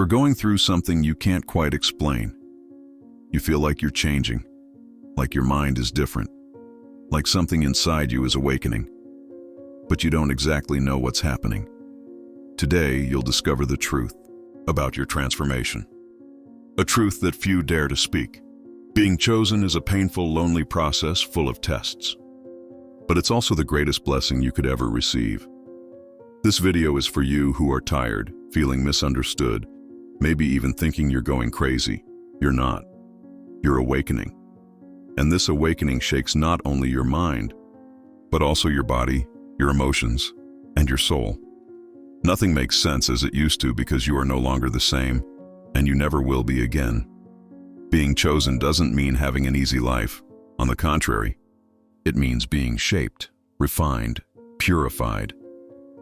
You're going through something you can't quite explain. You feel like you're changing, like your mind is different, like something inside you is awakening, but you don't exactly know what's happening. Today, you'll discover the truth about your transformation. A truth that few dare to speak. Being chosen is a painful, lonely process full of tests. But it's also the greatest blessing you could ever receive. This video is for you who are tired, feeling misunderstood, maybe even thinking you're going crazy. You're not. You're awakening. And this awakening shakes not only your mind, but also your body, your emotions, and your soul. Nothing makes sense as it used to because you are no longer the same, and you never will be again. Being chosen doesn't mean having an easy life. On the contrary, it means being shaped, refined, purified.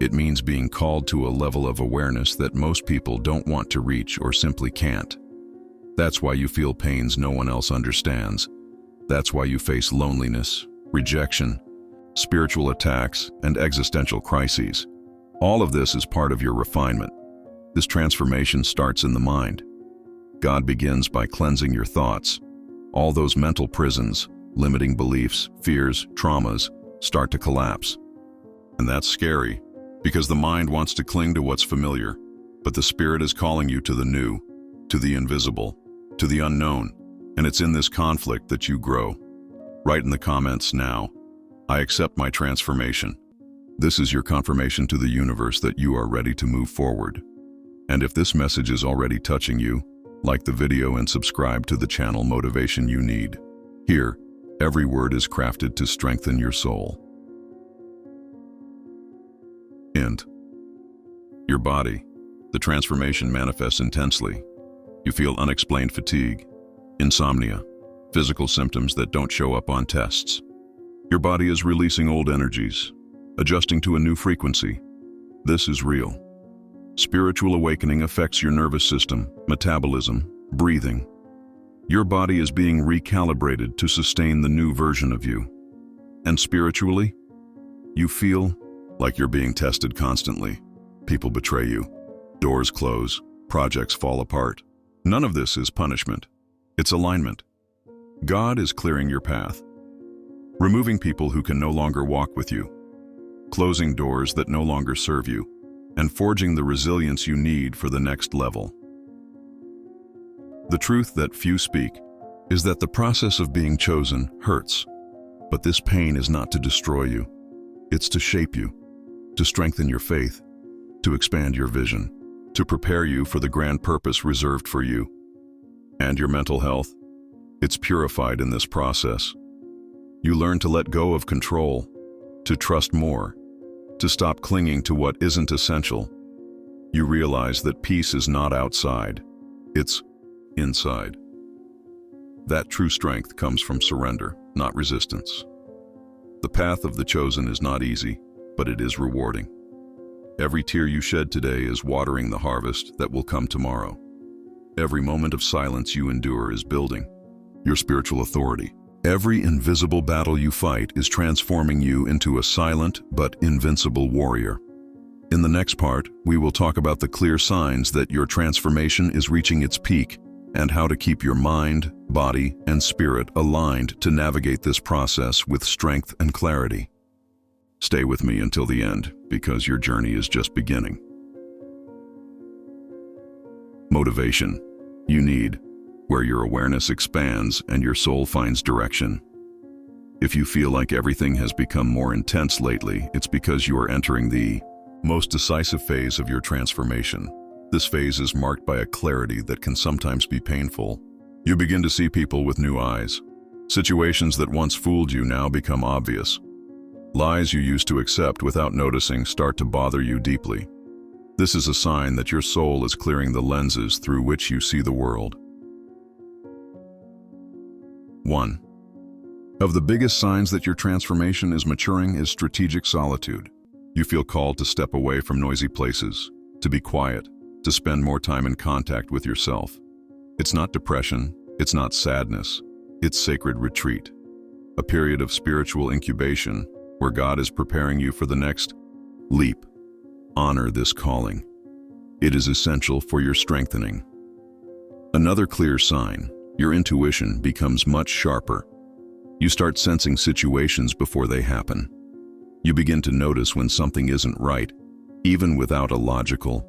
It means being called to a level of awareness that most people don't want to reach or simply can't. That's why you feel pains no one else understands. That's why you face loneliness, rejection, spiritual attacks, and existential crises. All of this is part of your refinement. This transformation starts in the mind. God begins by cleansing your thoughts. All those mental prisons, limiting beliefs, fears, traumas, start to collapse. And that's scary, because the mind wants to cling to what's familiar, but the Spirit is calling you to the new, to the invisible, to the unknown, and it's in this conflict that you grow. Write in the comments now, "I accept my transformation." This is your confirmation to the universe that you are ready to move forward. And if this message is already touching you, like the video and subscribe to the channel Motivation You Need. Here, every word is crafted to strengthen your soul. Int. Your body. The transformation manifests intensely. You feel unexplained fatigue, insomnia, physical symptoms that don't show up on tests. Your body is releasing old energies, adjusting to a new frequency. This is real. Spiritual awakening affects your nervous system, metabolism, breathing. Your body is being recalibrated to sustain the new version of you. And spiritually, you feel like you're being tested constantly. People betray you. Doors close. Projects fall apart. None of this is punishment. It's alignment. God is clearing your path, removing people who can no longer walk with you, closing doors that no longer serve you, and forging the resilience you need for the next level. The truth that few speak is that the process of being chosen hurts, but this pain is not to destroy you. It's to shape you, to strengthen your faith, to expand your vision, to prepare you for the grand purpose reserved for you. And your mental health, it's purified in this process. You learn to let go of control, to trust more, to stop clinging to what isn't essential. You realize that peace is not outside, it's inside. That true strength comes from surrender, not resistance. The path of the chosen is not easy, but it is rewarding. Every tear you shed today is watering the harvest that will come tomorrow. Every moment of silence you endure is building your spiritual authority. Every invisible battle you fight is transforming you into a silent but invincible warrior. In the next part, we will talk about the clear signs that your transformation is reaching its peak and how to keep your mind, body, and spirit aligned to navigate this process with strength and clarity. Stay with me until the end, because your journey is just beginning. Motivation you need, where your awareness expands and your soul finds direction. If you feel like everything has become more intense lately, it's because you are entering the most decisive phase of your transformation. This phase is marked by a clarity that can sometimes be painful. You begin to see people with new eyes. Situations that once fooled you now become obvious. Lies you used to accept without noticing start to bother you deeply. This is a sign that your soul is clearing the lenses through which you see the world. 1. Of the biggest signs that your transformation is maturing is strategic solitude. You feel called to step away from noisy places, to be quiet, to spend more time in contact with yourself. It's not depression, it's not sadness, it's sacred retreat. A period of spiritual incubation where God is preparing you for the next leap. Honor this calling. It is essential for your strengthening. Another clear sign, your intuition becomes much sharper. You start sensing situations before they happen. You begin to notice when something isn't right, even without a logical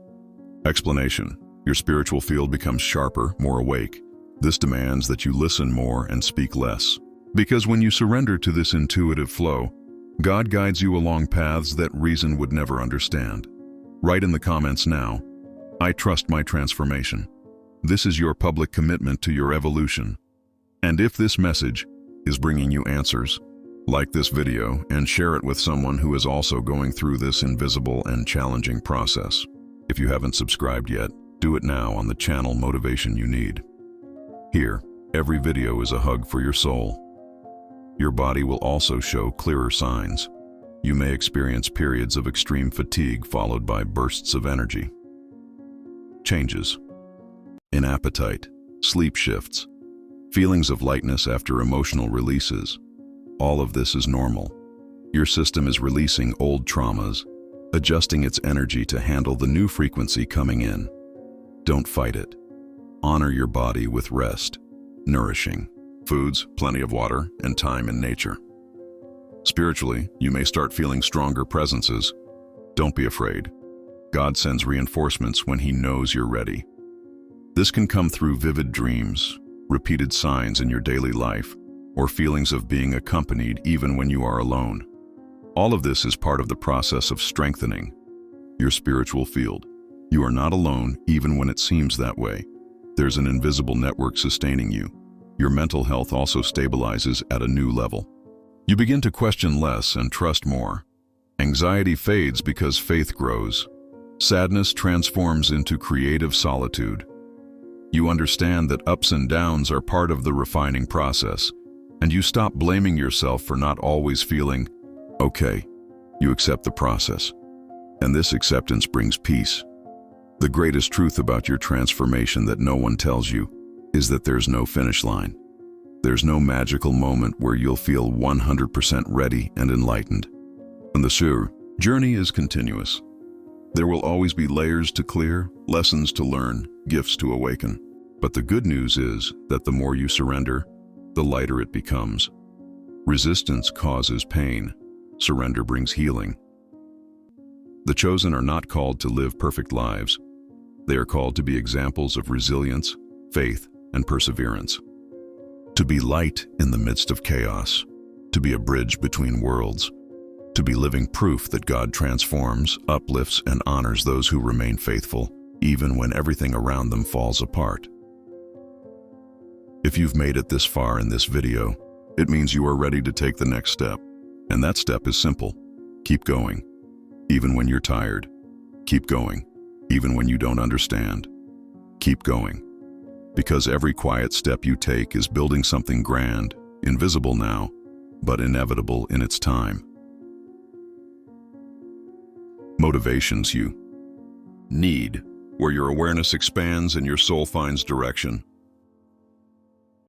explanation. Your spiritual field becomes sharper, more awake. This demands that you listen more and speak less. Because when you surrender to this intuitive flow, God guides you along paths that reason would never understand. Write in the comments now, "I trust my transformation." This is your public commitment to your evolution. And if this message is bringing you answers, like this video and share it with someone who is also going through this invisible and challenging process. If you haven't subscribed yet, do it now on the channel Motivation You Need. Here, every video is a hug for your soul. Your body will also show clearer signs. You may experience periods of extreme fatigue followed by bursts of energy. Changes in appetite, sleep shifts, feelings of lightness after emotional releases. All of this is normal. Your system is releasing old traumas, adjusting its energy to handle the new frequency coming in. Don't fight it. Honor your body with rest, nourishing foods, plenty of water, and time in nature. Spiritually, you may start feeling stronger presences. Don't be afraid. God sends reinforcements when He knows you're ready. This can come through vivid dreams, repeated signs in your daily life, or feelings of being accompanied even when you are alone. All of this is part of the process of strengthening your spiritual field. You are not alone even when it seems that way. There's an invisible network sustaining you. Your mental health also stabilizes at a new level. You begin to question less and trust more. Anxiety fades because faith grows. Sadness transforms into creative solitude. You understand that ups and downs are part of the refining process, and you stop blaming yourself for not always feeling okay. You accept the process, and this acceptance brings peace. The greatest truth about your transformation that no one tells you is that there's no finish line. There's no magical moment where you'll feel 100% ready and enlightened. And the journey is continuous. There will always be layers to clear, lessons to learn, gifts to awaken. But the good news is that the more you surrender, the lighter it becomes. Resistance causes pain. Surrender brings healing. The chosen are not called to live perfect lives. They are called to be examples of resilience, faith, and perseverance. To be light in the midst of chaos. To be a bridge between worlds. To be living proof that God transforms, uplifts, and honors those who remain faithful, even when everything around them falls apart. If you've made it this far in this video, it means you are ready to take the next step. And that step is simple. Keep going. Even when you're tired. Keep going. Even when you don't understand. Keep going. Because every quiet step you take is building something grand, invisible now, but inevitable in its time. Motivations you need, where your awareness expands and your soul finds direction.